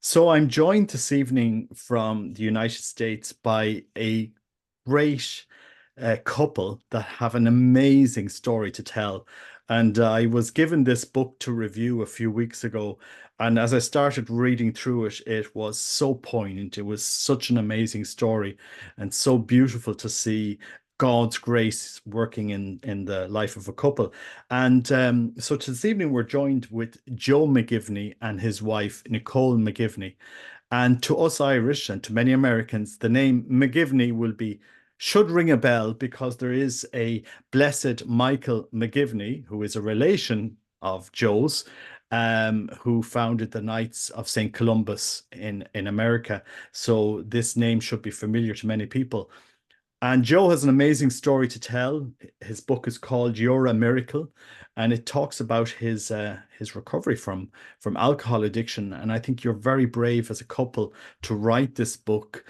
So I'm joined this evening from the United States by a great couple that have an amazing story to tell. And I was given this book to review a few weeks ago. And as I started reading through it, it was so poignant. It was such an amazing story and so beautiful to see God's grace working in the life of a couple. And so this evening, we're joined with Joe McGivney and his wife, Nicole McGivney. And to us Irish and to many Americans, the name McGivney should ring a bell because there is a blessed Michael McGivney, who is a relation of Joe's, who founded the Knights of St. Columbus in America. So this name should be familiar to many people. And Joe has an amazing story to tell. His book is called "You're a Miracle," and it talks about his recovery from alcohol addiction. And I think you're very brave as a couple to write this book,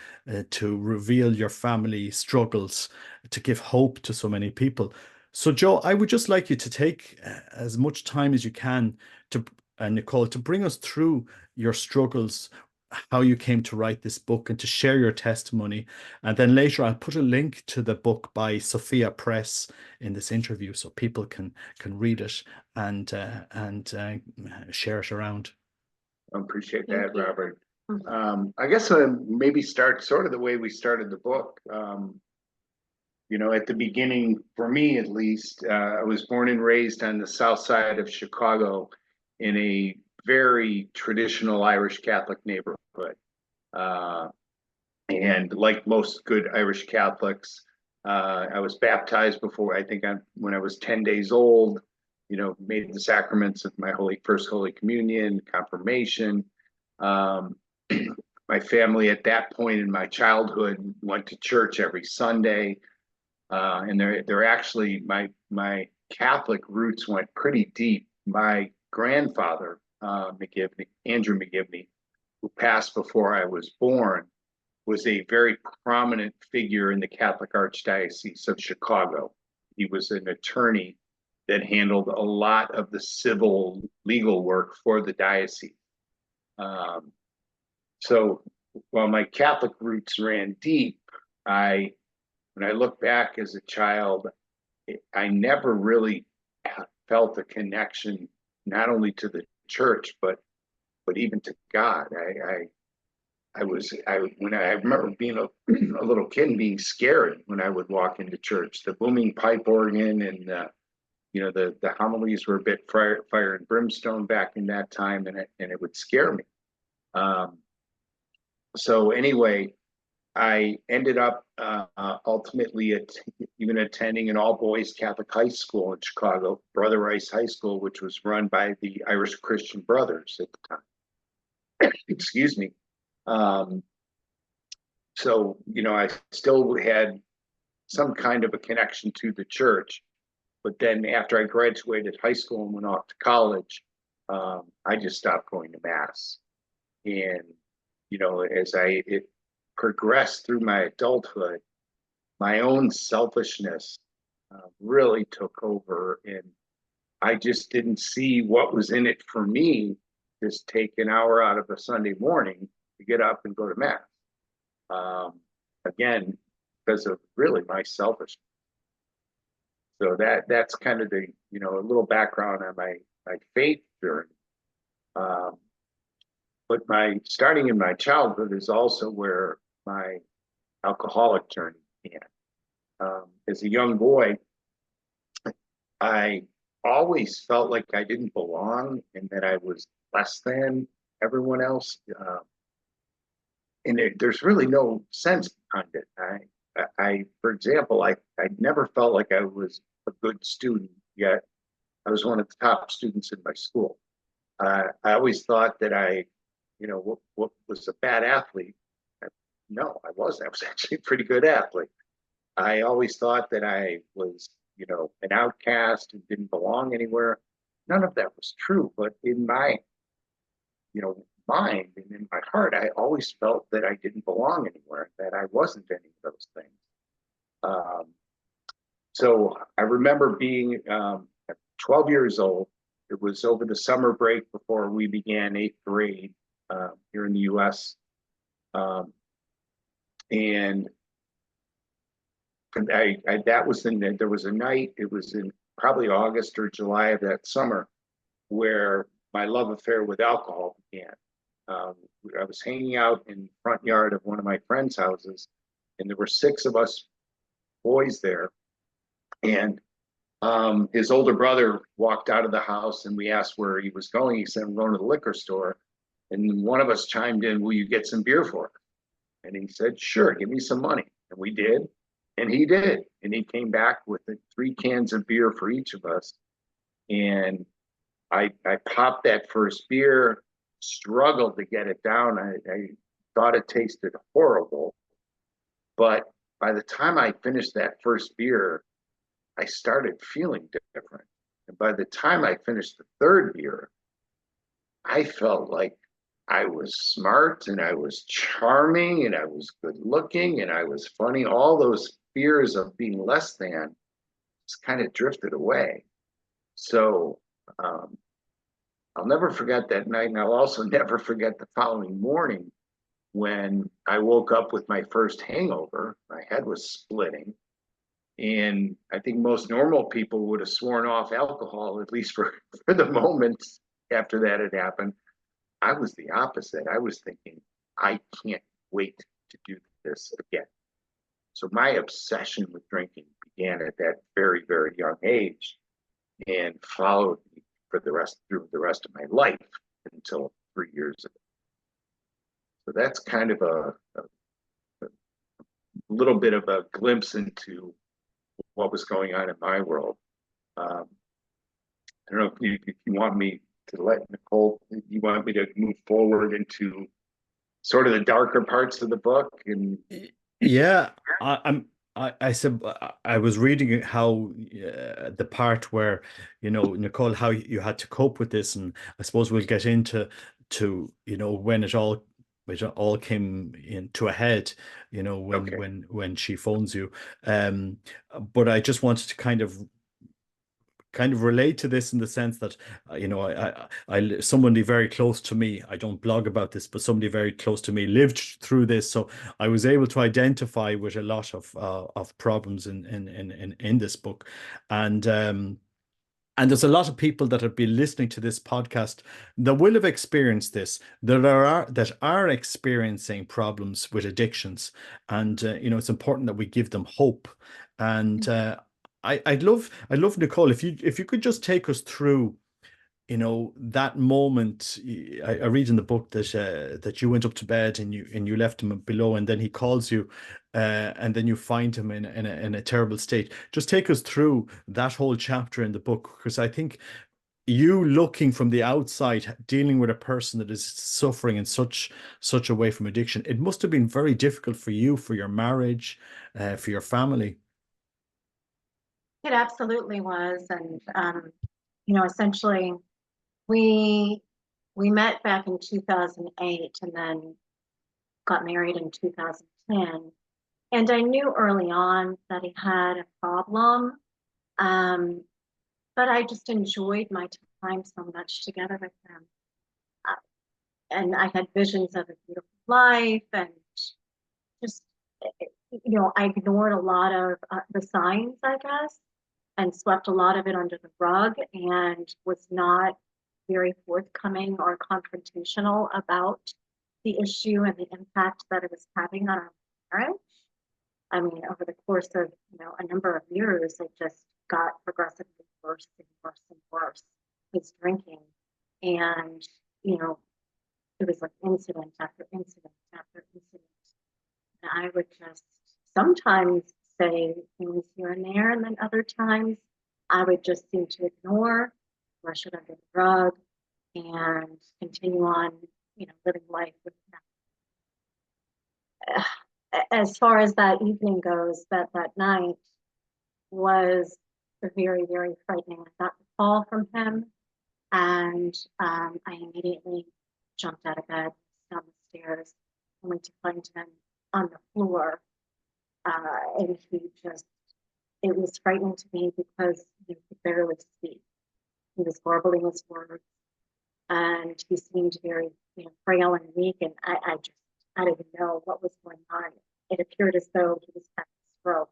to reveal your family struggles, to give hope to so many people. So, Joe, I would just like you to take as much time as you can to, Nicole, to bring us through your struggles, how you came to write this book, and to share your testimony. And then later, I'll put a link to the book by Sophia Press in this interview, so people can read it and share it around. I appreciate Thank that, you. Robert. I guess I maybe start sort of the way we started the book. At the beginning, for me at least, I was born and raised on the south side of Chicago in a very traditional Irish Catholic neighborhood. Uh, and like most good Irish Catholics, I was baptized before, when I was 10 days old, made the sacraments of my first Holy Communion, confirmation. Um, my family at that point in my childhood went to church every Sunday. And they're actually, my Catholic roots went pretty deep. My grandfather, Andrew McGivney, who passed before I was born, was a very prominent figure in the Catholic Archdiocese of Chicago. He was an attorney that handled a lot of the civil legal work for the diocese. So while my Catholic roots ran deep, when I look back as a child, I never really felt a connection, not only to the church, but even to God. When I remember being a little kid and being scared when I would walk into church. The booming pipe organ and the homilies were a bit fire and brimstone back in that time, and it would scare me. So anyway, I ended up ultimately even attending an all-boys Catholic high school in Chicago, Brother Rice High School, which was run by the Irish Christian Brothers at the time. Excuse me. So, I still had some kind of a connection to the church. But then after I graduated high school and went off to college, I just stopped going to Mass. And, as it progressed through my adulthood, my own selfishness really took over. And I just didn't see what was in it for me, just take an hour out of a Sunday morning to get up and go to Mass. Again, because of really my selfishness. So that's kind of the, a little background on my faith journey. But starting in my childhood is also where my alcoholic journey began. As a young boy, I always felt like I didn't belong and that I was less than everyone else. And there's really no sense behind it. For example, I never felt like I was a good student, yet I was one of the top students in my school. I always thought that what was a bad athlete. No, I wasn't. I was actually a pretty good athlete. I always thought that I was, an outcast and didn't belong anywhere. None of that was true, but in my, mind and in my heart, I always felt that I didn't belong anywhere, that I wasn't any of those things. So I remember being 12 years old. It was over the summer break before we began eighth grade. here in the U.S. Um, and that was there was a night, it was in probably August or July of that summer, where my love affair with alcohol began. Um, I was hanging out in the front yard of one of my friends' houses, and there were six of us boys there. And his older brother walked out of the house, and we asked where he was going. He said, "I'm going to the liquor store." And one of us chimed in, "Will you get some beer for us?" And he said, "Sure, give me some money." And we did. And he did. And he came back with 3 cans of beer for each of us. And I popped that first beer, struggled to get it down. I thought it tasted horrible. But by the time I finished that first beer, I started feeling different. And by the time I finished the third beer, I felt like I was smart and I was charming and I was good looking and I was funny. All those fears of being less than just kind of drifted away. So um, I'll never forget that night. And I'll also never forget the following morning when I woke up with my first hangover. My head was splitting. And I think most normal people would have sworn off alcohol, at least for the moment after that had happened. I was the opposite. I was thinking, I can't wait to do this again. So my obsession with drinking began at that very, very young age and followed me for through the rest of my life until 3 years ago. So that's kind of a little bit of a glimpse into what was going on in my world. I don't know if you want me to let Nicole, you want me to move forward into sort of the darker parts of the book and Yeah, I'm. I said I was reading how the part where Nicole, how you had to cope with this, and I suppose we'll get into when it all came into a head, when okay. she phones you. Um, but I just wanted to kind of relate to this in the sense that somebody very close to me, I don't blog about this, but somebody very close to me lived through this, so I was able to identify with a lot of problems in this book. And there's a lot of people that have been listening to this podcast that will have experienced this, that are experiencing problems with addictions, and it's important that we give them hope. And I'd love Nicole, if you could just take us through, that moment. I read in the book that you went up to bed and you left him below, and then he calls you, and then you find him in a terrible state. Just take us through that whole chapter in the book, because I think you looking from the outside, dealing with a person that is suffering in such a way from addiction, it must have been very difficult for you, for your marriage, for your family. It absolutely was. And, essentially we we met back in 2008 and then got married in 2010. And I knew early on that he had a problem. Um, but I just enjoyed my time so much together with him. Uh, and I had visions of a beautiful life and just, I ignored a lot of the signs, I guess, and swept a lot of it under the rug and was not very forthcoming or confrontational about the issue and the impact that it was having on our marriage. I mean, over the course of, a number of years, it just got progressively worse and worse and worse. His drinking. And, it was like incident after incident after incident. And I would just sometimes say things here and there, and then other times I would just seem to ignore, brush it under the rug, and continue on, living life with them. As far as that evening goes, that night was very, very frightening. I got the call from him, and I immediately jumped out of bed, down the stairs, only to find him on the floor. And it was frightening to me because he could barely speak. He was garbling his words. and he seemed very, frail and weak, and I didn't know what was going on. It appeared as though he was having a stroke.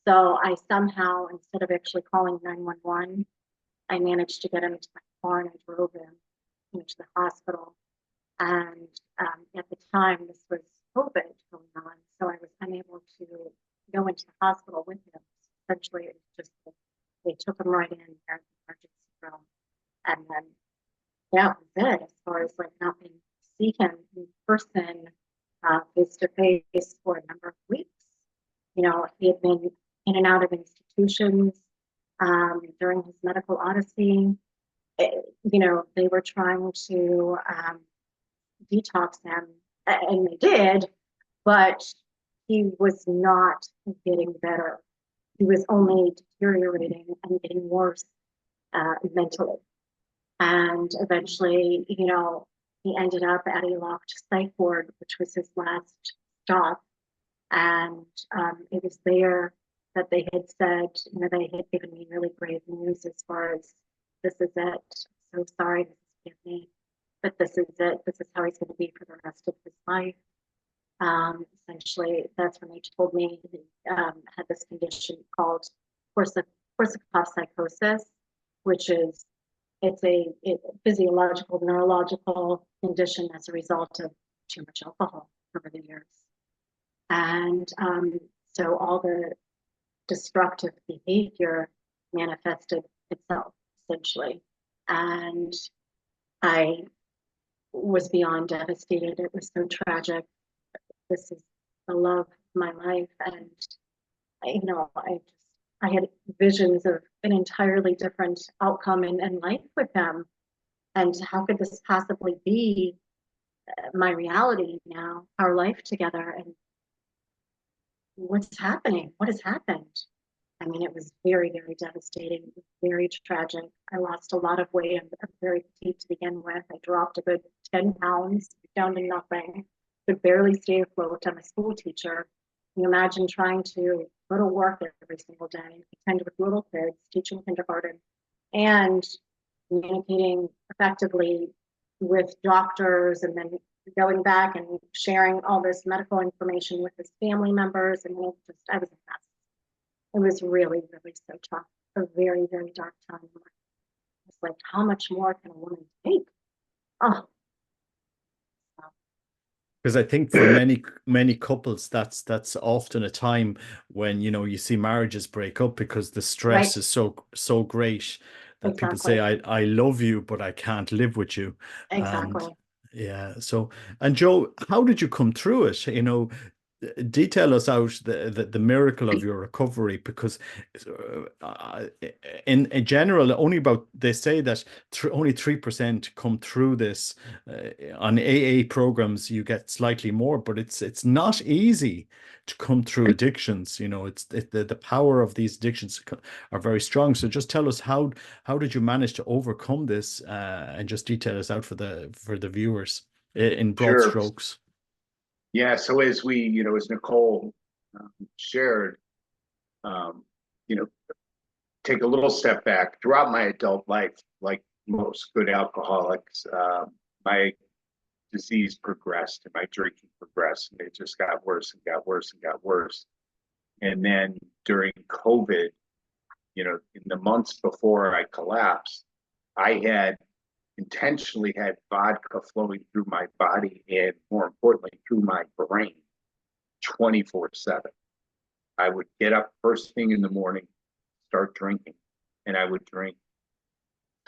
So I somehow, instead of actually calling 911, I managed to get him to my car and I drove him to the hospital. And at the time, this was COVID going on, so I was unable to go into the hospital with him. Essentially, it was just they took him right in there at the emergency room, and then that was it as far as like not being to see him in person, face to face for a number of weeks. He had been in and out of institutions during his medical odyssey. They were trying to detox him, and they did, but he was not getting better. He was only deteriorating and getting worse mentally. And eventually, he ended up at a locked psych ward, which was his last stop. And it was there that they had said, they had given me really grave news as far as this is it. So sorry, Mrs. McGivney, but this is it. This is how he's going to be for the rest of his life. Essentially, that's when they told me he had this condition called Korsakoff psychosis, which is it's a physiological, neurological condition as a result of too much alcohol over the years. And so all the destructive behavior manifested itself, essentially. And I was beyond devastated. It was so tragic. This is the love of my life. And, I had visions of an entirely different outcome in life with him. And how could this possibly be my reality now, our life together? And what's happening? What has happened? I mean, it was very, very devastating, very tragic. I lost a lot of weight. I'm very petite to begin with. I dropped a good 10 pounds, down to nothing, could barely stay afloat. I'm a school teacher. Can you imagine trying to go to work every single day, attend with little kids, teaching kindergarten, and communicating effectively with doctors, and then going back and sharing all this medical information with his family members. And I was a mess. It was really, really so tough. A very, very dark time. It's like, how much more can a woman take? Oh. Because I think for many couples, that's often a time when you see marriages break up because the stress is so great that people say, I love you, but I can't live with you. Exactly. And yeah. So, and Joe, how did you come through it? Detail us out the miracle of your recovery, because in general, they say that only 3% come through this. On AA programs, you get slightly more, but it's not easy to come through addictions. It's the power of these addictions are very strong. So just tell us how did you manage to overcome this, and just detail us out for the viewers in broad strokes. Yeah, so as as Nicole shared, take a little step back. Throughout my adult life, like most good alcoholics, my disease progressed and my drinking progressed, and it just got worse and got worse and got worse. And then during COVID, in the months before I collapsed, I had intentionally had vodka flowing through my body and, more importantly, through my brain 24/7. I would get up first thing in the morning, start drinking, and I would drink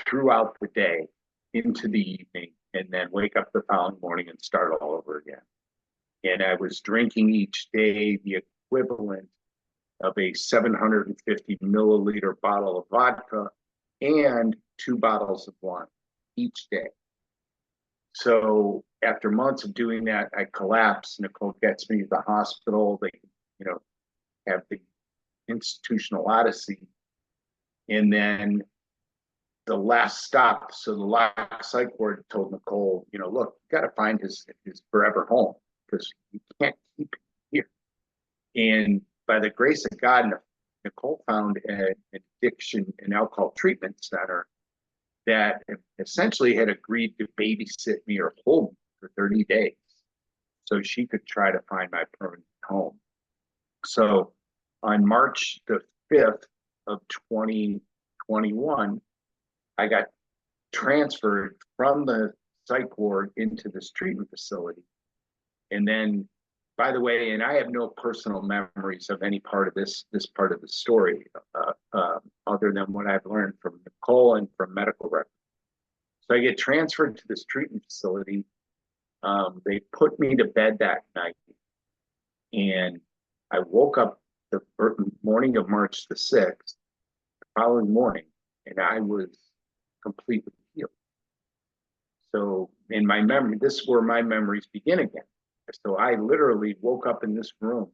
throughout the day into the evening, and then wake up the following morning and start all over again. And I was drinking each day the equivalent of a 750 milliliter bottle of vodka and 2 bottles of wine each day. So after months of doing that, I collapsed. Nicole gets me to the hospital. They, have the institutional odyssey. And then the last stop, so the last psych ward told Nicole, look, you got to find his forever home, because you can't keep him here. And by the grace of God, Nicole found an addiction and alcohol treatment center that essentially had agreed to babysit me or hold me for 30 days so she could try to find my permanent home. So on March the 5th of 2021, I got transferred from the psych ward into this treatment facility. And then, by the way, and I have no personal memories of any part of this part of the story, other than what I've learned from Nicole and from medical records. So I get transferred to this treatment facility. They put me to bed that night, and I woke up the morning of March the 6th, the following morning, and I was completely healed. So in my memory, this is where my memories begin again. So I literally woke up in this room.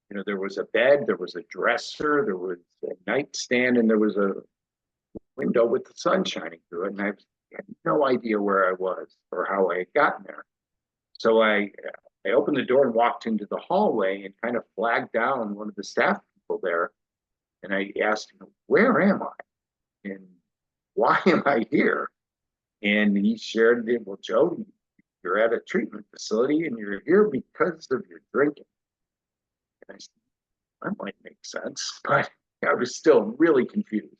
You know, there was a bed, there was a dresser, there was a nightstand, and there was a window with the sun shining through it. And I had no idea where I was or how I had gotten there. So I opened the door and walked into the hallway and kind of flagged down one of the staff people there. And I asked him, where am I? And why am I here? And he shared it. Well, Joe, you're at a treatment facility and you're here because of your drinking. And I said, that might make sense, but I was still really confused.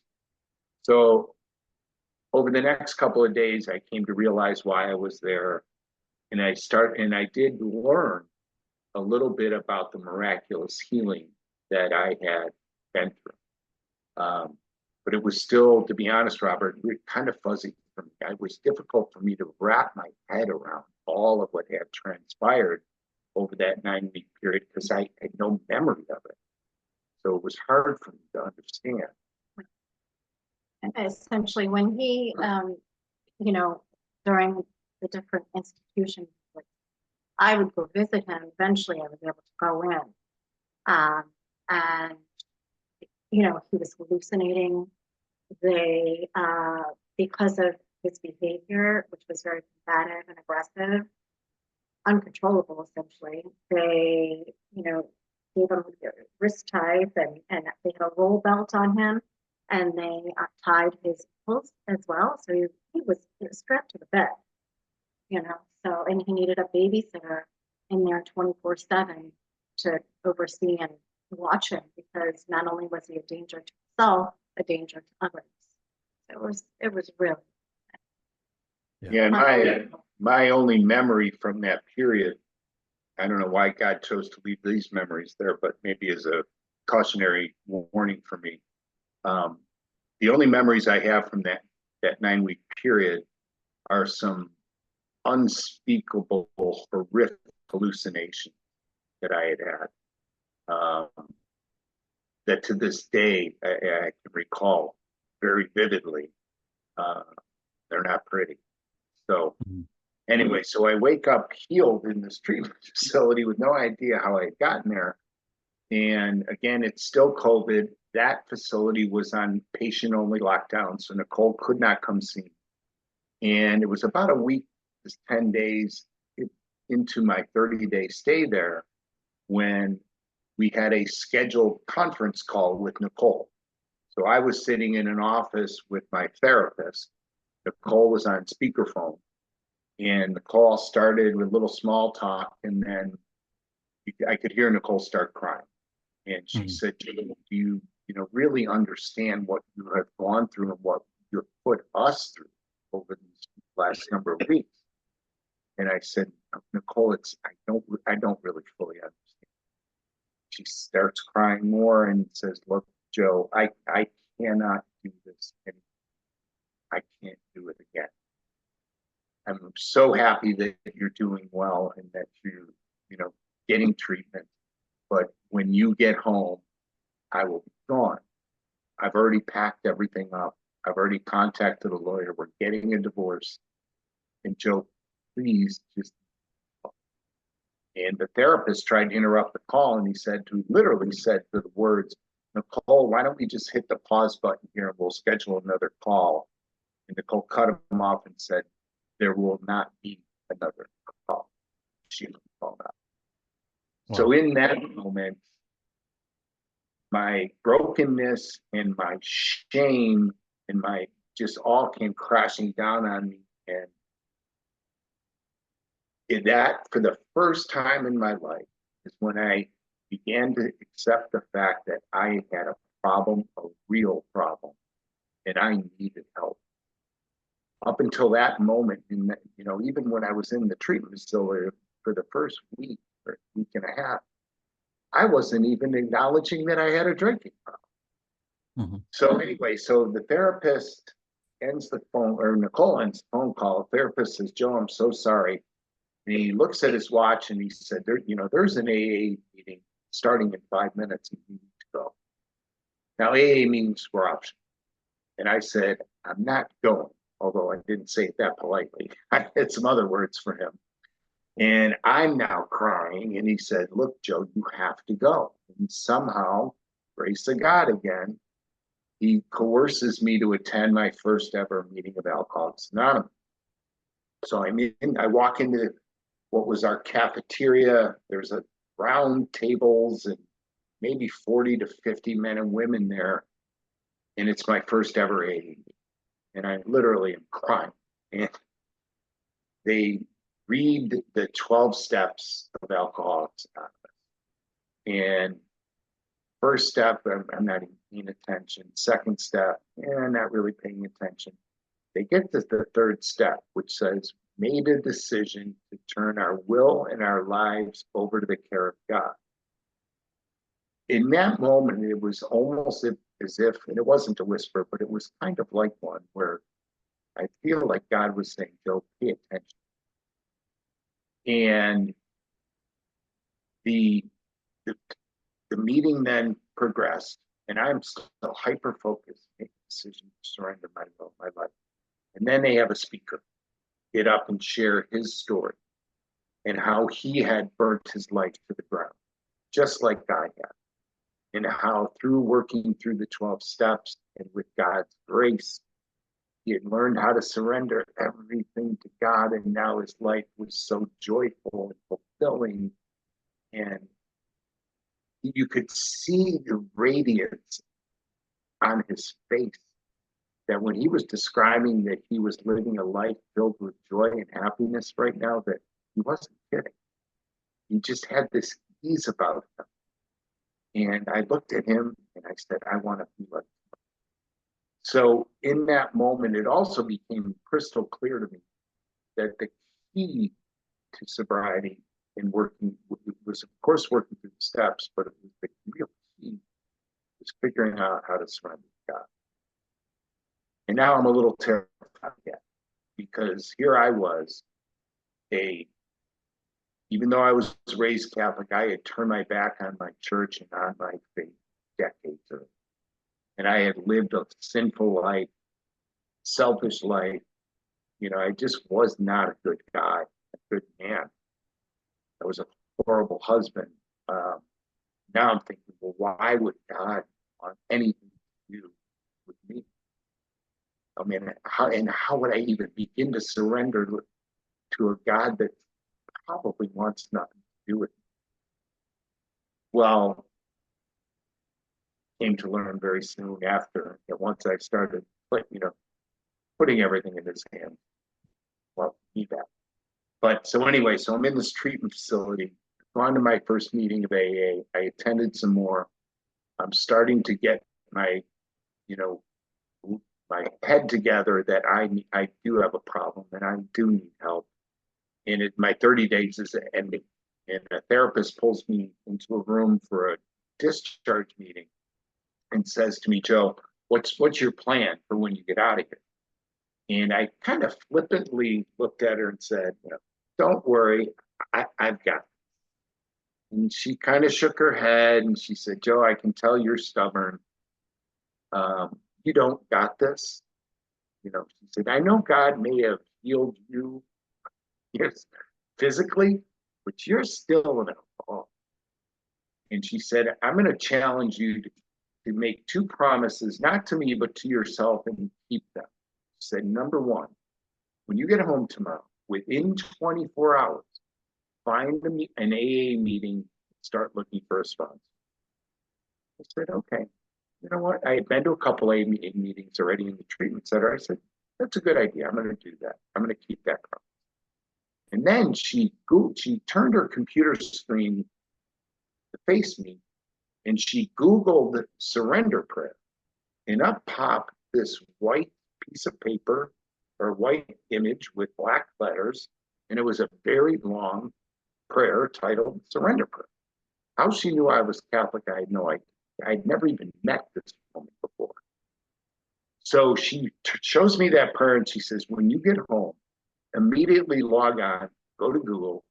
So over the next couple of days, I came to realize why I was there. And I did learn a little bit about the miraculous healing that I had been through. But it was still, to be honest, Robert, kind of fuzzy for me. It was difficult for me to wrap my head around all of what had transpired over that 9-week period because I had no memory of it. So it was hard for me to understand. And essentially, when he, during the different institutions, I would go visit him. Eventually, I was able to go in. And, he was hallucinating. They, because of his behavior, which was very combative and aggressive, uncontrollable, essentially, they, gave him wrist ties and they had a roll belt on him, and they tied his ankles as well. So he was strapped to the bed, so, and he needed a babysitter in there 24/7 to oversee and watch him, because not only was he a danger to himself, a danger to others. It was really. Yeah, and my only memory from that period, I don't know why God chose to leave these memories there, but maybe as a cautionary warning for me. The only memories I have from that 9-week period are some unspeakable, horrific hallucinations that I had had. That to this day I can recall very vividly. They're not pretty. So anyway, so I wake up healed in this treatment facility with no idea how I had gotten there. And again, it's still COVID. That facility was on patient-only lockdown, so Nicole could not come see me. And it was about a week, 10 days into my 30-day stay there when we had a scheduled conference call with Nicole. So I was sitting in an office with my therapist. Nicole was on speakerphone, and the call started with a little small talk, and then I could hear Nicole start crying. And she said, do you really understand what you have gone through and what you've put us through over these last number of weeks? And I said, Nicole, I don't really fully understand. She starts crying more and says, look, Joe, I cannot do this anymore. I can't do it again. I'm so happy that you're doing well and that you're, getting treatment. But when you get home, I will be gone. I've already packed everything up. I've already contacted a lawyer. We're getting a divorce. And Joe, please just. And the therapist tried to interrupt the call, and he literally said the words, Nicole, why don't we just hit the pause button here and we'll schedule another call? And Nicole cut him off and said, there will not be another call. She called out. Wow. So in that moment, my brokenness and my shame and my just all came crashing down on me. And that, for the first time in my life, is when I began to accept the fact that I had a problem, a real problem, and I needed help. Up until that moment, even when I was in the treatment facility for the first week or week and a half, I wasn't even acknowledging that I had a drinking problem. Mm-hmm. So anyway, so the therapist ends the phone, or Nicole ends the phone call. The therapist says, "Joe, I'm so sorry." And he looks at his watch and he said, there's an AA meeting starting in 5 minutes and you need to go. Now, AA meetings were optional. And I said, "I'm not going," although I didn't say it that politely. I had some other words for him. And I'm now crying. And he said, "Look, Joe, you have to go." And somehow, grace of God again, he coerces me to attend my first ever meeting of Alcoholics Anonymous. So I walk into what was our cafeteria. There's a round tables and maybe 40 to 50 men and women there. And it's my first ever AA meeting. And I literally am crying. And they read the 12 steps of Alcoholics Anonymous. And first step, I'm not even paying attention. Second step, not really paying attention. They get to the third step, which says, "Made a decision to turn our will and our lives over to the care of God." In that moment, it was almost as if, and it wasn't a whisper, but it was kind of like one where I feel like God was saying, "Joe, pay attention." And the meeting then progressed, and I'm still hyper focused, making a decision to surrender my will, my life. And then they have a speaker get up and share his story and how he had burnt his life to the ground, just like I had. And how through working through the 12 steps and with God's grace, he had learned how to surrender everything to God. And now his life was so joyful and fulfilling. And you could see the radiance on his face, that when he was describing that he was living a life filled with joy and happiness right now, that he wasn't kidding. He just had this ease about him. And I looked at him and I said, "I want to be like him." So in that moment, it also became crystal clear to me that the key to sobriety and working was, of course, working through the steps, but it was the real key was figuring out how to surrender to God. And now I'm a little terrified yet, because here I was, even though I was raised Catholic, I had turned my back on my church and on my faith decades earlier. And I had lived a sinful life, selfish life. I just was not a good guy, a good man. I was a horrible husband. Now I'm thinking, well, why would God want anything to do with me? I mean, how would I even begin to surrender to a God that probably wants nothing to do with me? Well, came to learn very soon after that once I started, putting everything in his hands. Well, need that. But so anyway, so I'm in this treatment facility, gone to my first meeting of AA. I attended some more. I'm starting to get my head together that I do have a problem and I do need help. And my 30 days is ending. And a therapist pulls me into a room for a discharge meeting and says to me, "Joe, what's your plan for when you get out of here?" And I kind of flippantly looked at her and said, "Don't worry, I've got it." And she kind of shook her head and she said, "Joe, I can tell you're stubborn. You don't got this." She said, "I know God may have healed you, yes, physically, but you're still an alcoholic." And she said, "I'm going to challenge you to make two promises, not to me, but to yourself, and keep them." She said, "Number one, when you get home tomorrow, within 24 hours, find an AA meeting, start looking for a sponsor." I said, "Okay." you know what? I had been to a couple of meetings already in the treatment center. I said, that's a good idea. I'm going to do that. I'm going to keep that promise. And then she turned her computer screen to face me, and she Googled surrender prayer. And up popped this white piece of paper or white image with black letters. And it was a very long prayer titled Surrender Prayer. How she knew I was Catholic, I had no idea. I'd never even met this woman before. So she shows me that prayer and she says, when you get home, immediately log on, go to Google,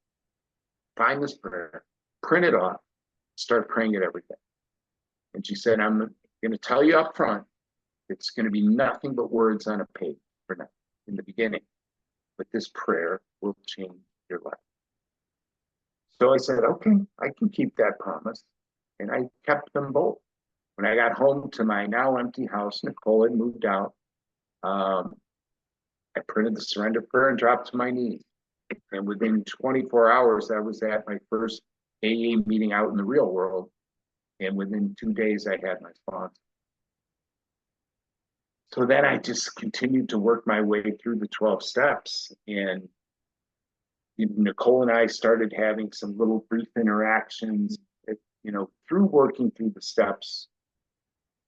find this prayer, print it off, start praying it every day. And she said, I'm going to tell you up front, it's going to be nothing but words on a page for now in the beginning, but this prayer will change your life. So I said, okay, I can keep that promise. And I kept them both. When I got home to my now empty house, Nicole had moved out. I printed the surrender prayer and dropped to my knees. And within 24 hours, I was at my first AA meeting out in the real world. And within 2 days, I had my sponsor. So then I just continued to work my way through the 12 steps. And Nicole and I started having some little brief interactions. Through working through the steps,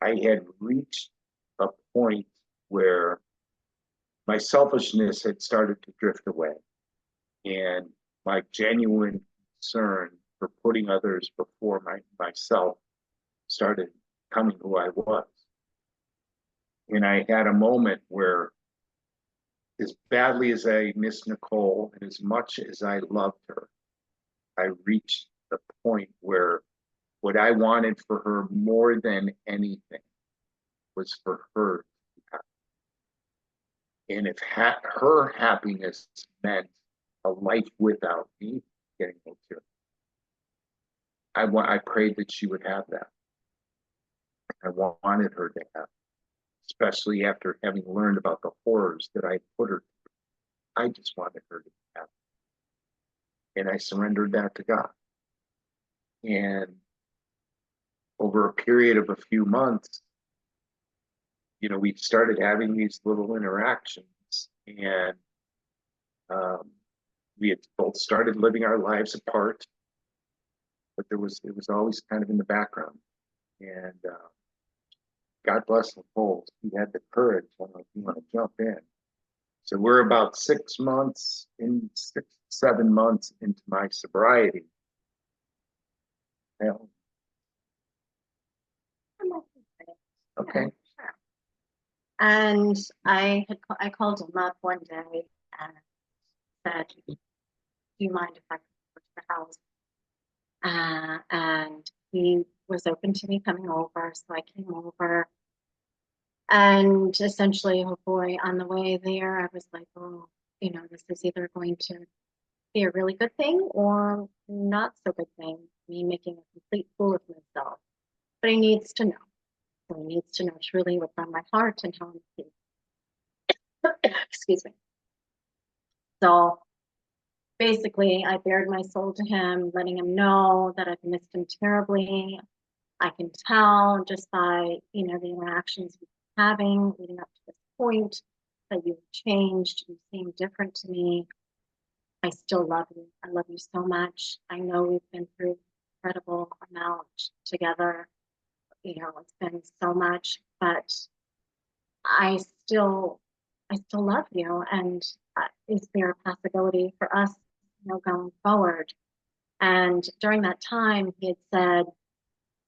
I had reached a point where my selfishness had started to drift away. And my genuine concern for putting others before myself started becoming who I was. And I had a moment where, as badly as I missed Nicole and as much as I loved her, I reached the point where what I wanted for her more than anything was for her to be happy. And if her happiness meant a life without me getting into it, I prayed that she would have that. I wanted her to have, especially after having learned about the horrors that I put her through. I just wanted her to be happy. And I surrendered that to God. And over a period of a few months, we started having these little interactions, and we had both started living our lives apart, but it was always kind of in the background. And God bless Nicole, he had the courage. I don't know if you want to jump in. So we're about 6 months, 7 months into my sobriety. Okay. Sure. And I called him up one day and said, do you mind if I come over to the house? And he was open to me coming over, so I came over. And essentially, oh boy, on the way there, I was like, oh, this is either going to be a really good thing or not so good thing, me making a complete fool of myself. But he needs to know. So he needs to know truly what's on my heart and how I'm feeling. Excuse me. So basically, I bared my soul to him, letting him know that I've missed him terribly. I can tell just by, the interactions we've been having leading up to this point that you've changed. You seem different to me. I still love you. I love you so much. I know we've been through incredible amount together. It's been so much, but I still love you. And is there a possibility for us, going forward? And during that time, he had said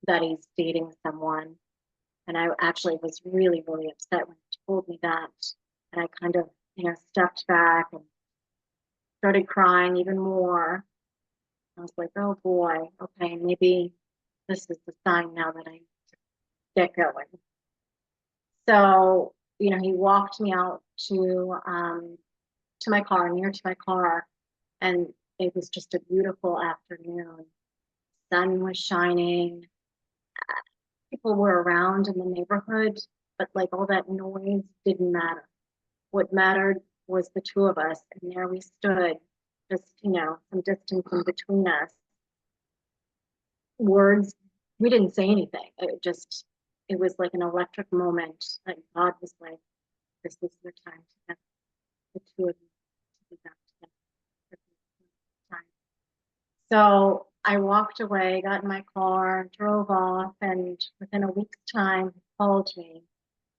that he's dating someone. And I actually was really, really upset when he told me that. And I kind of, stepped back and started crying even more. I was like, oh boy, okay, maybe this is the sign now that I need to get going. So, he walked me out to my car, near to my car, and it was just a beautiful afternoon. Sun was shining. People were around in the neighborhood, but like all that noise didn't matter. What mattered was the two of us, and there we stood, just some distance in between us. Words, we didn't say anything. it was like an electric moment. Like God was like, this is your time to have the two of you to be back together. This is your time. So I walked away, got in my car, drove off, and within a week's time, he called me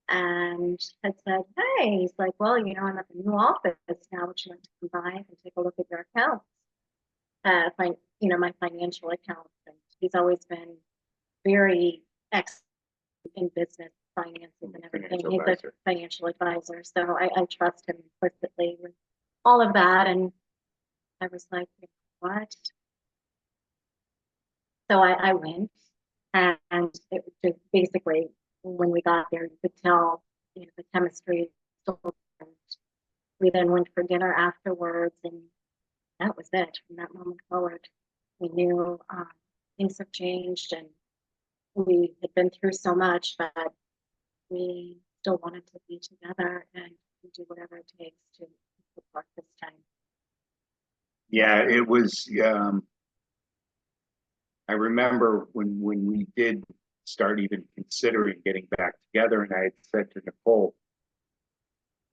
and had said, hey, he's like, well, I'm at the new office now. Would you like to come by and take a look at your accounts? My financial accounts. And he's always been very excellent in business, finances, and everything. He's a financial advisor. So I trust him implicitly with all of that. And I was like, what? So I went, and it was just basically, when we got there, you could tell, the chemistry still different. We then went for dinner afterwards, and that was it. From that moment forward, we knew things have changed, and we had been through so much, but we still wanted to be together and do whatever it takes to support this time. Yeah, it was. I remember when we did start even considering getting back together, and I had said to Nicole,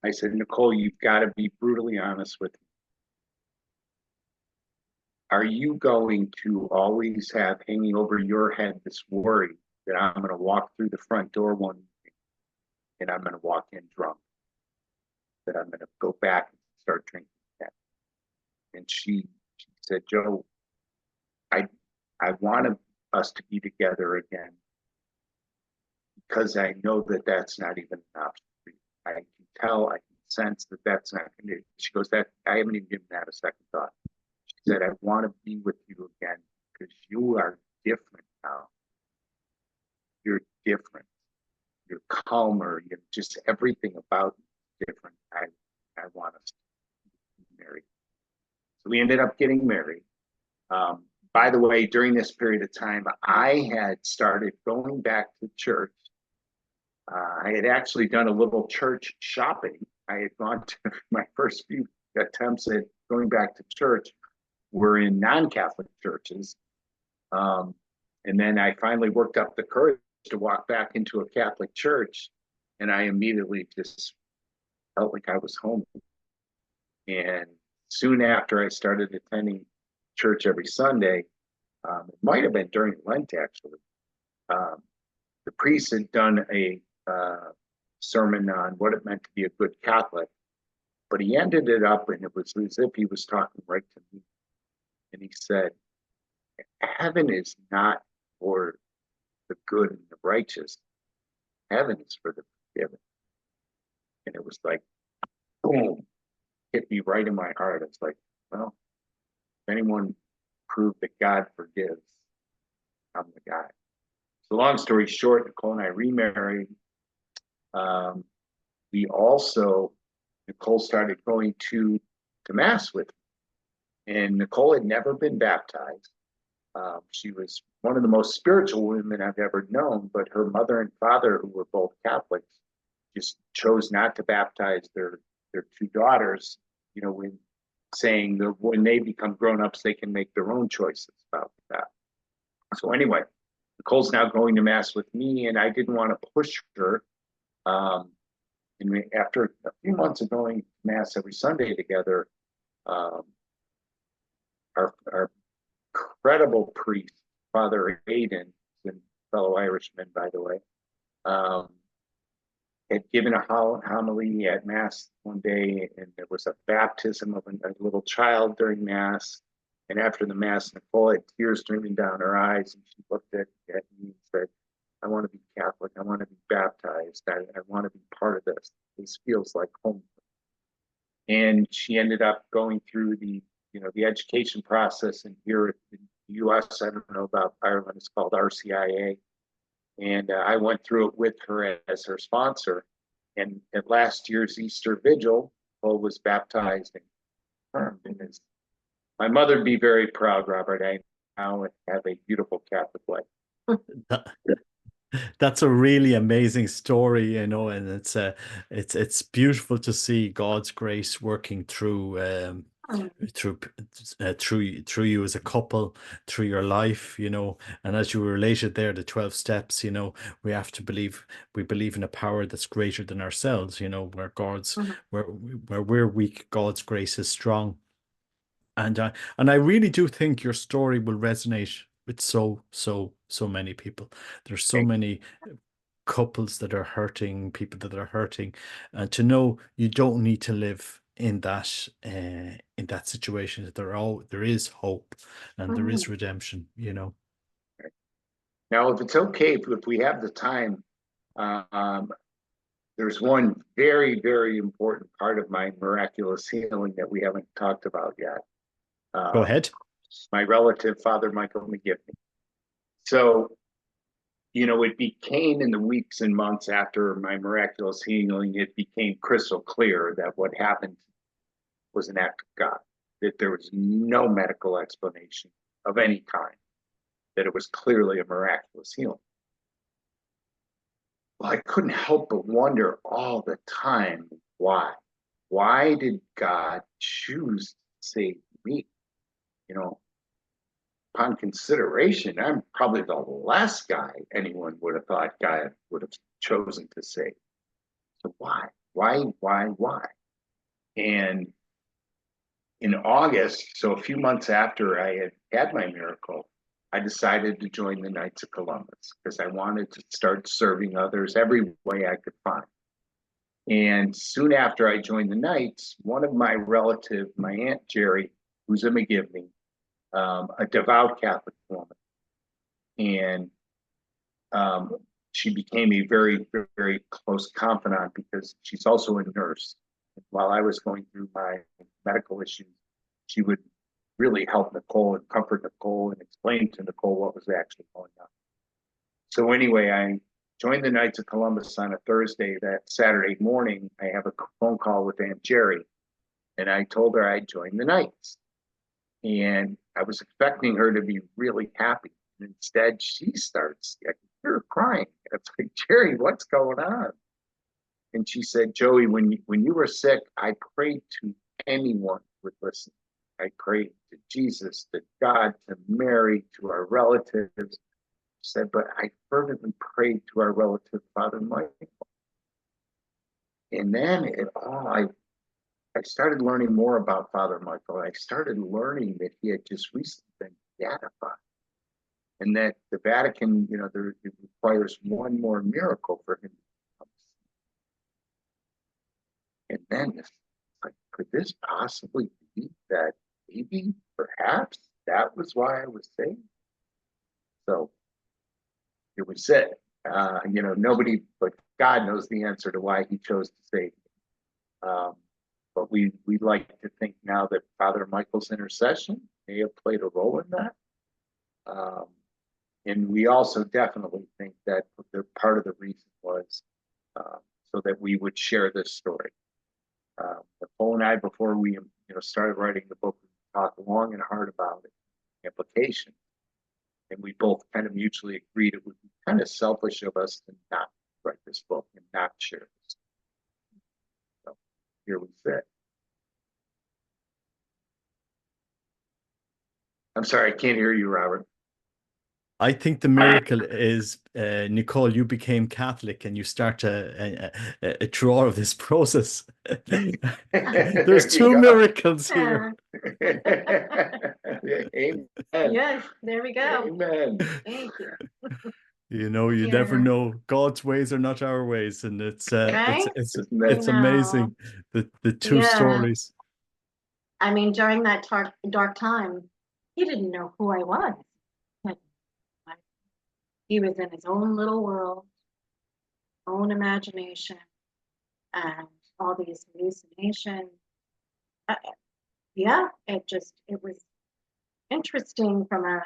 I said, Nicole, you've got to be brutally honest with me. Are you going to always have hanging over your head this worry that I'm going to walk through the front door one evening and I'm going to walk in drunk, that I'm going to go back and start drinking again? And she said, Joe, I want us to be together again because I know that that's not even an option for you. I can tell, I can sense that that's not going to. She goes, that I haven't even given that a second thought. She said, I want to be with you again because you are different now. You're different. You're calmer. You're just everything about you is different. I want us to be married. So we ended up getting married. By the way, during this period of time, I had started going back to church. I had actually done a little church shopping. I had gone to my first few attempts at going back to church were in non-Catholic churches. And then I finally worked up the courage to walk back into a Catholic church, and I immediately just felt like I was home. And soon after I started attending church every Sunday, it might have been during Lent actually, the priest had done a sermon on what it meant to be a good Catholic, but he ended it up and it was as if he was talking right to me. And he said, heaven is not for the good and the righteous. Heaven is for the forgiven. And it was like, boom, hit me right in my heart. It's like, well, if anyone proved that God forgives, I'm the guy. So long story short, Nicole and I remarried. We also, Nicole started going to Mass with me. And Nicole had never been baptized. She was one of the most spiritual women I've ever known, but her mother and father, who were both Catholics, just chose not to baptize their two daughters, when saying that when they become grown-ups, they can make their own choices about that. So anyway, Nicole's now going to Mass with me, and I didn't want to push her. And after a few months of going to Mass every Sunday together, our incredible priest, Father Aidan, a fellow Irishman, by the way, had given a homily at Mass one day, and there was a baptism of a little child during Mass. And after the Mass, Nicole had tears streaming down her eyes, and she looked at me and said, I want to be Catholic. I want to be baptized. I want to be part of this. This feels like home. And she ended up going through the education process. And here in the U.S., I don't know about Ireland, it's called RCIA. And I went through it with her as her sponsor. And at last year's Easter Vigil, Nicole was baptized and confirmed. And my mother would be very proud, Robert. I now have a beautiful Catholic wife. That's a really amazing story, and it's beautiful to see God's grace working through through through you as a couple, through your life, and as you were related there, the 12 steps, we have to believe, we believe in a power that's greater than ourselves, where where we're weak, God's grace is strong. And I really do think your story will resonate with so many people. There's so many couples that are hurting, people that are hurting, and to know you don't need to live in that situation. That there is hope and there is redemption. Now, if it's okay, if we have the time, there's one very, very important part of my miraculous healing that we haven't talked about yet. Go ahead. My relative, Father Michael McGivney. So, it became in the weeks and months after my miraculous healing, it became crystal clear that what happened was an act of God, that there was no medical explanation of any kind, that it was clearly a miraculous healing. Well, I couldn't help but wonder all the time, why? Why did God choose to save me? Upon consideration, I'm probably the last guy anyone would have thought God would have chosen to save. So why? And in August, so a few months after I had had my miracle, I decided to join the Knights of Columbus because I wanted to start serving others every way I could find. And soon after I joined the Knights, one of my relatives, my Aunt Jerry, who's a McGivney, a devout Catholic woman, and she became a very, very close confidant because she's also a nurse. While I was going through my medical issues, she would really help Nicole and comfort Nicole and explain to Nicole what was actually going on. So anyway, I joined the Knights of Columbus on a Thursday. That Saturday morning, I have a phone call with Aunt Jerry, and I told her I'd join the Knights. And I was expecting her to be really happy. And instead, she starts, I can hear her crying. It's like, Jerry, what's going on? And she said, Joey, when you were sick, I prayed to anyone who would listen. I prayed to Jesus, to God, to Mary, to our relatives. She said, but I fervently prayed to our relative, Father Michael. And then I started learning more about Father Michael. I started learning that he had just recently been beatified, and that the Vatican, it requires one more miracle for him to come. And then it's like, could this possibly be that maybe, perhaps, that was why I was saved? So it was said, nobody but God knows the answer to why he chose to save me. But we like to think now that Father Michael's intercession may have played a role in that. And we also definitely think that part of the reason was so that we would share this story. Nicole and I, before we started writing the book, we talked long and hard about it, implications. And we both kind of mutually agreed it would be kind of selfish of us to not write this book and not share this. So here we sit. I'm sorry, I can't hear you, Robert. I think the miracle is, Nicole, you became Catholic and you start through all of this process. There's two miracles here. Amen. Yes, there we go. Amen. Thank you. You never know. God's ways are not our ways, and it's Right? it's amazing the two stories. I mean, during that dark time, he didn't know who I was. He was in his own little world, own imagination, and all these hallucinations. It was interesting from a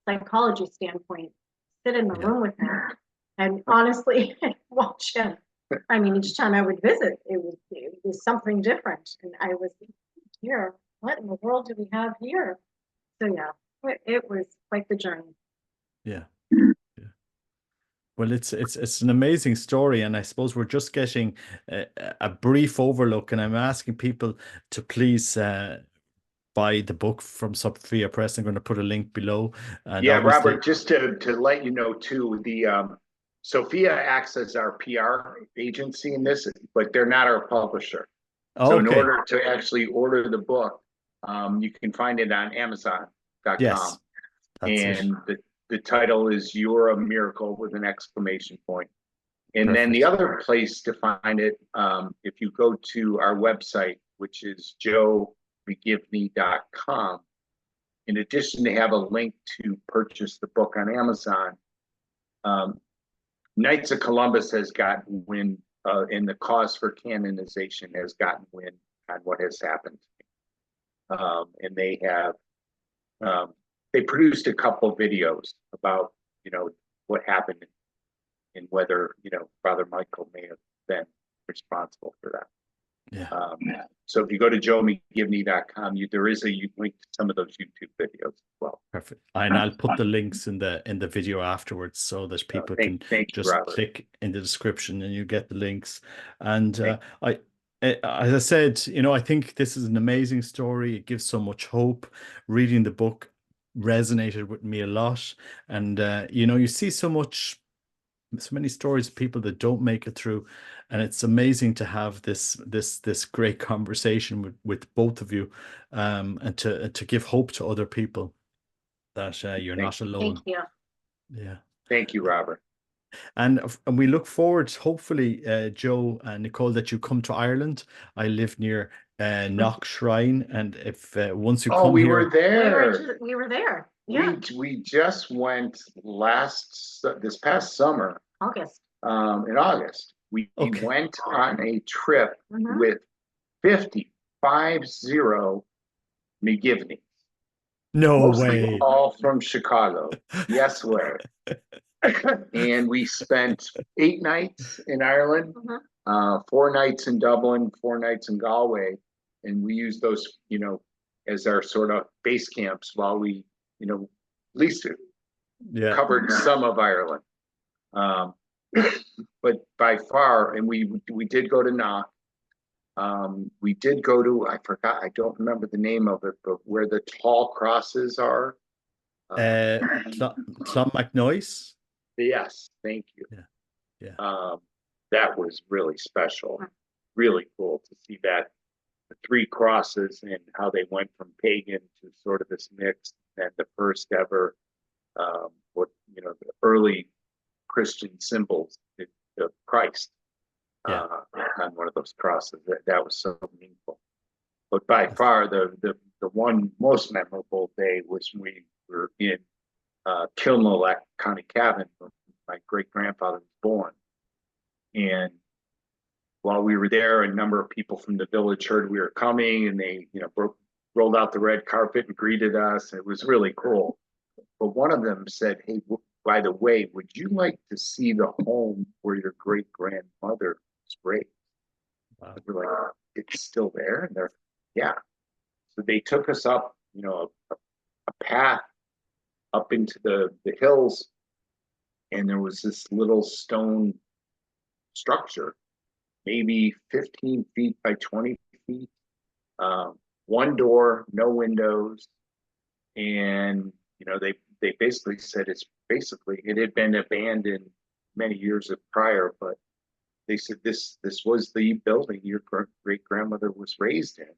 psychology standpoint. Sit in the room with him and honestly watch him. I mean, each time I would visit, it was something different, and I was here. What in the world do we have here? So yeah, it was quite the journey. Yeah. Well, it's an amazing story, and I suppose we're just getting a brief overlook, and I'm asking people to please buy the book from Sophia Press. I'm going to put a link below. And Yeah, obviously, Robert, just to let you know too, the Sophia acts as our PR agency in this, but they're not our publisher. So in okay, order to actually order the book, you can find it on Amazon.com. yes, that's it. And the title is You're a Miracle with an exclamation point. And then the Perfect. other place to find it, if you go to our website, which is McGivney.com, in addition to have a link to purchase the book on Amazon, Knights of Columbus has gotten wind, and the cause for canonization has gotten wind on what has happened. And they have, they produced a couple of videos about, what happened and whether, Father Michael may have been responsible for that. Yeah. So if you go to joemcgivney.com, there is a link to some of those YouTube videos as well. Perfect. And I'll put the links in the video afterwards so that people can Thank you, just Robert. click in the description and you get the links. And as I said, I think this is an amazing story. It gives so much hope. Reading the book resonated with me a lot. And you see so many stories of people that don't make it through, and it's amazing to have this great conversation with both of you, and to give hope to other people that you're not alone. Thank you. Yeah. Thank you, Robert. And we look forward, hopefully, Joe and Nicole, that you come to Ireland. I live near Knock Shrine, and if once you come we here, were there. We were there. Yeah. We just went this past summer, August. In August. We Okay. went on a trip Mhm. with 50 McGivney. no Mostly way. all from Chicago. Yes way. And we spent 8 nights in Ireland, Mhm. 4 nights in Dublin, 4 nights in Galway, and we used those, as our sort of base camps while we, at least Yeah. covered some of Ireland. But by far, and we did go to Knock. We did go to, I forgot, I don't remember the name of it, but where the tall crosses are. Clonmacnoise. Yes, thank you. Yeah. That was really special, really cool to see that, the 3 crosses and how they went from pagan to sort of this mix, and the first ever, the early Christian symbols of Christ on one of those crosses. That was so meaningful. But by far, the one most memorable day was when we were in Kilmallock, County Cavan, where my great grandfather was born. And while we were there, a number of people from the village heard we were coming, and they, rolled out the red carpet and greeted us. It was really cool. But one of them said, "Hey, by the way, would you like to see the home where your great grandmother was raised?" Wow. We're like, "It's still there?" And they're, "Yeah." So they took us up, a path up into the hills, and there was this little stone structure, maybe 15 feet by 20 feet, 1 door, no windows, and they basically said it had been abandoned many years prior, but they said this was the building your great grandmother was raised in.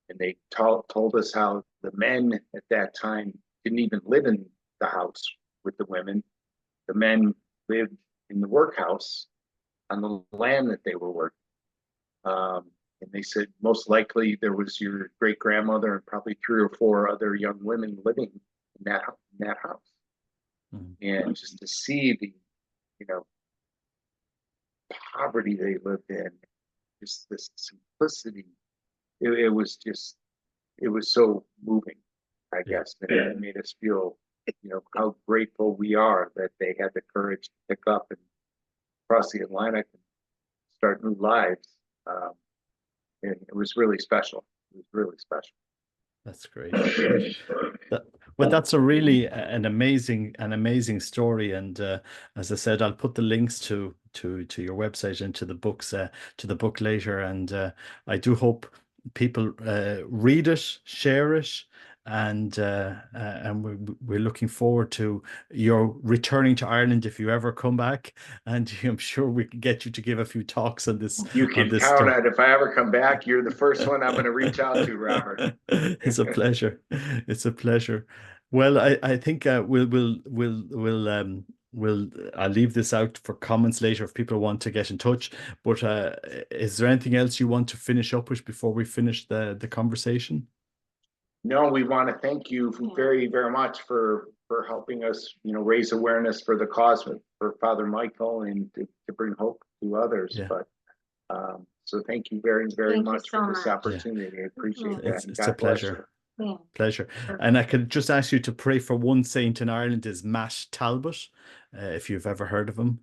And they told us how the men at that time didn't even live in the house with the women. The men lived in the workhouse on the land that they were working. And they said most likely there was your great grandmother and probably 3 or 4 other young women living in that house. Mhm. And just to see the, poverty they lived in, just this simplicity, it was so moving, I guess. And it made us feel, how grateful we are that they had the courage to pick up and cross the Atlantic and start new lives. And it was really special. It was really special. That's great. Well, that's a really an amazing story. And as I said, I'll put the links to your website and to the books, to the book later. And I do hope people read it, share it, and we're looking forward to your returning to Ireland if you ever come back, and I'm sure we can get you to give a few talks on this You can count on it. If I ever come back, you're the first one I'm going to reach out to, Robert. It's a pleasure. It's a pleasure. Well, I think I'll leave this out for comments later if people want to get in touch. But is there anything else you want to finish up with before we finish the conversation? No, we want to thank you very, very much for helping us, raise awareness for the cause for Father Michael and to bring hope to others. Yeah. But so thank you very, very much for this much. opportunity. I appreciate that. It's a pleasure. Pleasure. And I could just ask you to pray for one saint in Ireland, is Matt Talbot, if you've ever heard of him.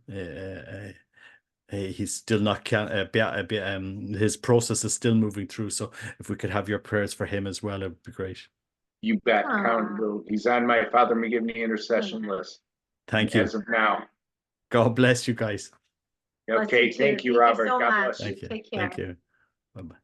He's still not his process is still moving through, so if we could have your prayers for him as well, it would be great. You bet. He's on my Father McGivney intercession list. Thank you. As of now. God bless you guys. Okay, thank you, Robert. God bless you. Thank you. Thank you. Bye-bye.